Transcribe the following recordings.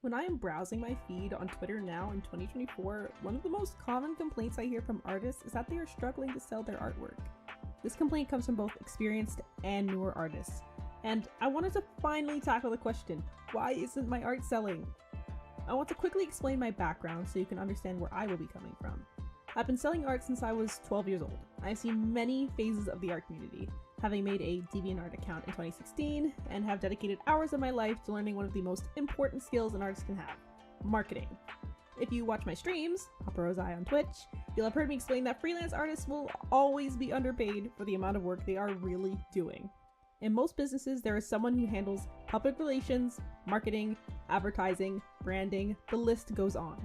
When I am browsing my feed on Twitter now in 2024, one of the most common complaints I hear from artists is that they are struggling to sell their artwork. This complaint comes from both experienced and newer artists. And I wanted to finally tackle the question, why isn't my art selling? I want to quickly explain my background so you can understand where I will be coming from. I've been selling art since I was 12 years old. I've seen many phases of the art community, having made a DeviantArt account in 2016, and have dedicated hours of my life to learning one of the most important skills an artist can have, marketing. If you watch my streams, Eye on Twitch, you'll have heard me explain that freelance artists will always be underpaid for the amount of work they are really doing. In most businesses, there is someone who handles public relations, marketing, advertising, branding, the list goes on.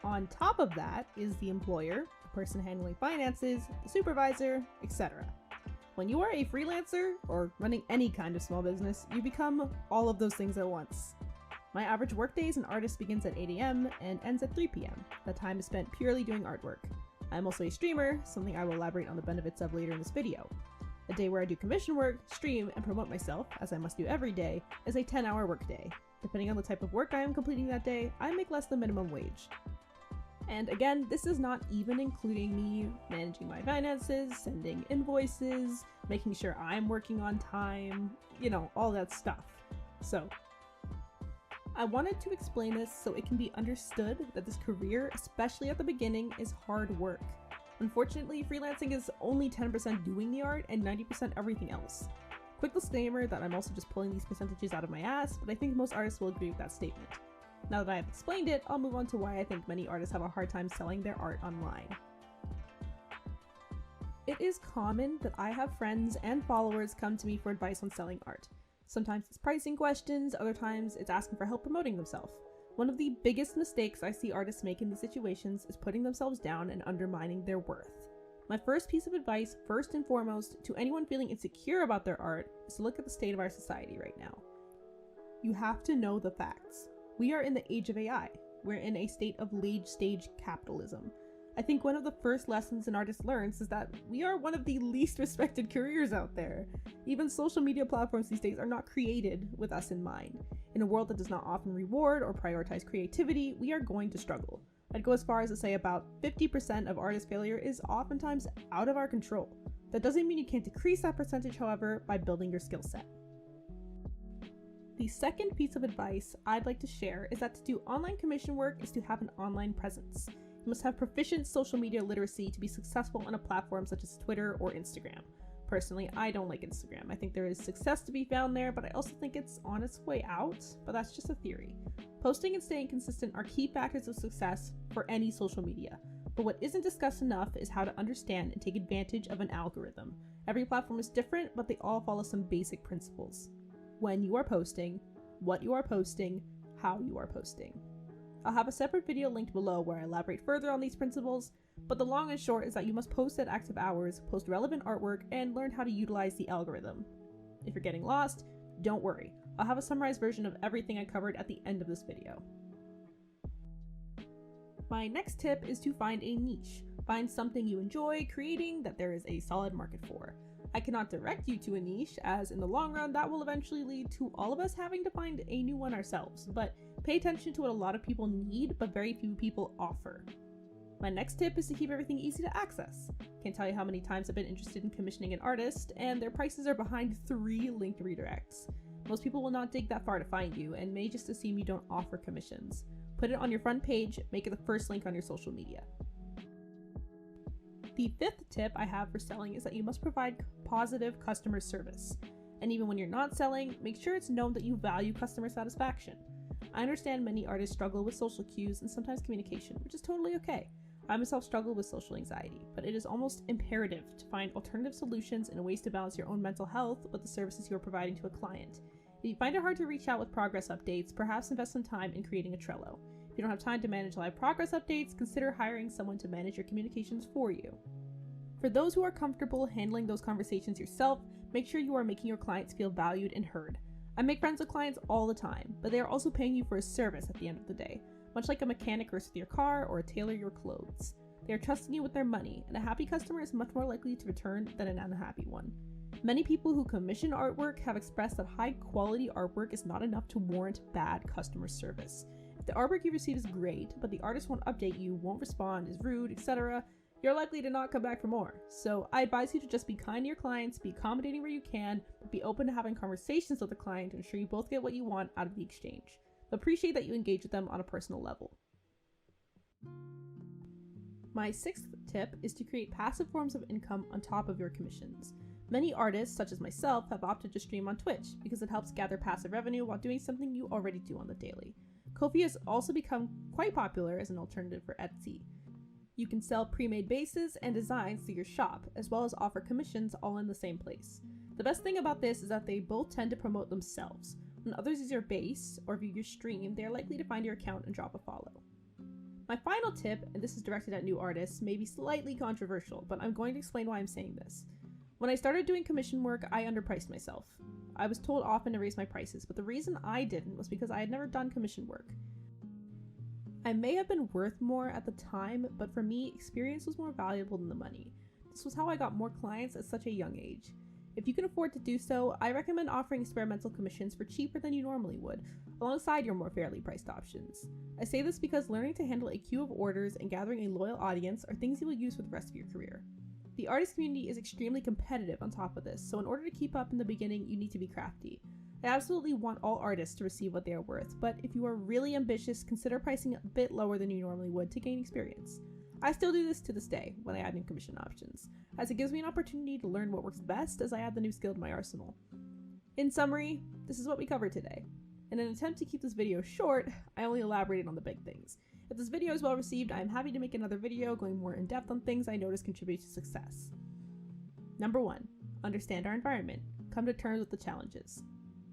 On top of that is the employer, the person handling finances, the supervisor, etc. When you are a freelancer, or running any kind of small business, you become all of those things at once. My average workday as an artist begins at 8 AM and ends at 3 PM. That time is spent purely doing artwork. I'm also a streamer, something I will elaborate on the benefits of later in this video. A day where I do commission work, stream, and promote myself, as I must do every day, is a 10-hour workday. Depending on the type of work I am completing that day, I make less than minimum wage. And again, this is not even including me managing my finances, sending invoices, making sure I'm working on time, all that stuff. So, I wanted to explain this so it can be understood that this career, especially at the beginning, is hard work. Unfortunately, freelancing is only 10% doing the art and 90% everything else. Quick disclaimer that I'm also just pulling these percentages out of my ass, but I think most artists will agree with that statement. Now that I have explained it, I'll move on to why I think many artists have a hard time selling their art online. It is common that I have friends and followers come to me for advice on selling art. Sometimes it's pricing questions, other times it's asking for help promoting themselves. One of the biggest mistakes I see artists make in these situations is putting themselves down and undermining their worth. My first piece of advice, first and foremost, to anyone feeling insecure about their art, is to look at the state of our society right now. You have to know the facts. We are in the age of AI. We're in a state of late-stage capitalism. I think one of the first lessons an artist learns is that we are one of the least respected careers out there. Even social media platforms these days are not created with us in mind. In a world that does not often reward or prioritize creativity, we are going to struggle. I'd go as far as to say about 50% of artist failure is oftentimes out of our control. That doesn't mean you can't decrease that percentage, however, by building your skill set. The second piece of advice I'd like to share is that to do online commission work is to have an online presence. You must have proficient social media literacy to be successful on a platform such as Twitter or Instagram. Personally, I don't like Instagram. I think there is success to be found there, but I also think it's on its way out, but that's just a theory. Posting and staying consistent are key factors of success for any social media. But what isn't discussed enough is how to understand and take advantage of an algorithm. Every platform is different, but they all follow some basic principles. When you are posting, what you are posting, how you are posting. I'll have a separate video linked below where I elaborate further on these principles, but the long and short is that you must post at active hours, post relevant artwork, and learn how to utilize the algorithm. If you're getting lost, don't worry. I'll have a summarized version of everything I covered at the end of this video. My next tip is to find a niche. Find something you enjoy creating that there is a solid market for. I cannot direct you to a niche, as in the long run that will eventually lead to all of us having to find a new one ourselves, but pay attention to what a lot of people need but very few people offer. My next tip is to keep everything easy to access. Can't tell you how many times I've been interested in commissioning an artist, and their prices are behind 3 linked redirects. Most people will not dig that far to find you, and may just assume you don't offer commissions. Put it on your front page, make it the first link on your social media. The fifth tip I have for selling is that you must provide positive customer service. And even when you're not selling, make sure it's known that you value customer satisfaction. I understand many artists struggle with social cues and sometimes communication, which is totally okay. I myself struggle with social anxiety, but it is almost imperative to find alternative solutions and ways to balance your own mental health with the services you are providing to a client. If you find it hard to reach out with progress updates, perhaps invest some time in creating a Trello. If you don't have time to manage live progress updates, consider hiring someone to manage your communications for you. For those who are comfortable handling those conversations yourself, make sure you are making your clients feel valued and heard. I make friends with clients all the time, but they are also paying you for a service at the end of the day, much like a mechanic works with your car or a tailor your clothes. They are trusting you with their money, and a happy customer is much more likely to return than an unhappy one. Many people who commission artwork have expressed that high quality artwork is not enough to warrant bad customer service. If the artwork you receive is great, but the artist won't update you, won't respond, is rude, etc., you're likely to not come back for more. So I advise you to just be kind to your clients, be accommodating where you can, but be open to having conversations with the client to ensure you both get what you want out of the exchange. Appreciate that you engage with them on a personal level. My sixth tip is to create passive forms of income on top of your commissions. Many artists, such as myself, have opted to stream on Twitch because it helps gather passive revenue while doing something you already do on the daily. Ko-fi has also become quite popular as an alternative for Etsy. You can sell pre-made bases and designs through your shop, as well as offer commissions all in the same place. The best thing about this is that they both tend to promote themselves. When others use your base or view your stream, they are likely to find your account and drop a follow. My final tip, and this is directed at new artists, may be slightly controversial, but I'm going to explain why I'm saying this. When I started doing commission work, I underpriced myself. I was told often to raise my prices, but the reason I didn't was because I had never done commission work. I may have been worth more at the time, but for me, experience was more valuable than the money. This was how I got more clients at such a young age. If you can afford to do so, I recommend offering experimental commissions for cheaper than you normally would, alongside your more fairly priced options. I say this because learning to handle a queue of orders and gathering a loyal audience are things you will use for the rest of your career. The artist community is extremely competitive on top of this, so in order to keep up in the beginning, you need to be crafty. I absolutely want all artists to receive what they are worth, but if you are really ambitious, consider pricing a bit lower than you normally would to gain experience. I still do this to this day when I add new commission options, as it gives me an opportunity to learn what works best as I add the new skill to my arsenal. In summary, this is what we covered today. In an attempt to keep this video short, I only elaborated on the big things. If this video is well received, I am happy to make another video going more in depth on things I notice contribute to success. Number 1. Understand our environment. Come to terms with the challenges.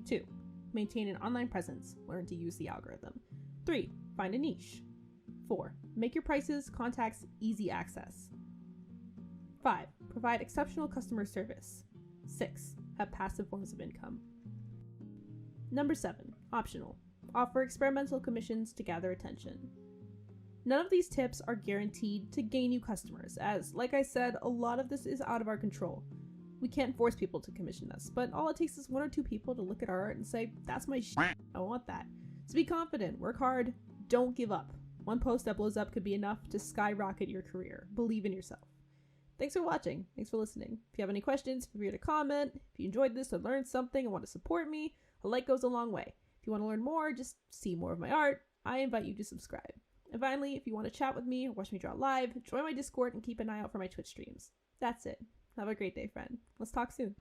2. Maintain an online presence. Learn to use the algorithm. 3. Find a niche. 4. Make your prices, contacts, easy access. 5. Provide exceptional customer service. 6. Have passive forms of income. Number 7. Optional. Offer experimental commissions to gather attention. None of these tips are guaranteed to gain you customers, as, like I said, a lot of this is out of our control. We can't force people to commission us, but all it takes is 1 or 2 people to look at our art and say, that's my shit, I want that. So be confident, work hard, don't give up. One post that blows up could be enough to skyrocket your career. Believe in yourself. Thanks for watching. Thanks for listening. If you have any questions, feel free to comment. If you enjoyed this or learned something and want to support me, a like goes a long way. If you want to learn more, just see more of my art, I invite you to subscribe. And finally, if you want to chat with me or watch me draw live, join my Discord and keep an eye out for my Twitch streams. That's it. Have a great day, friend. Let's talk soon.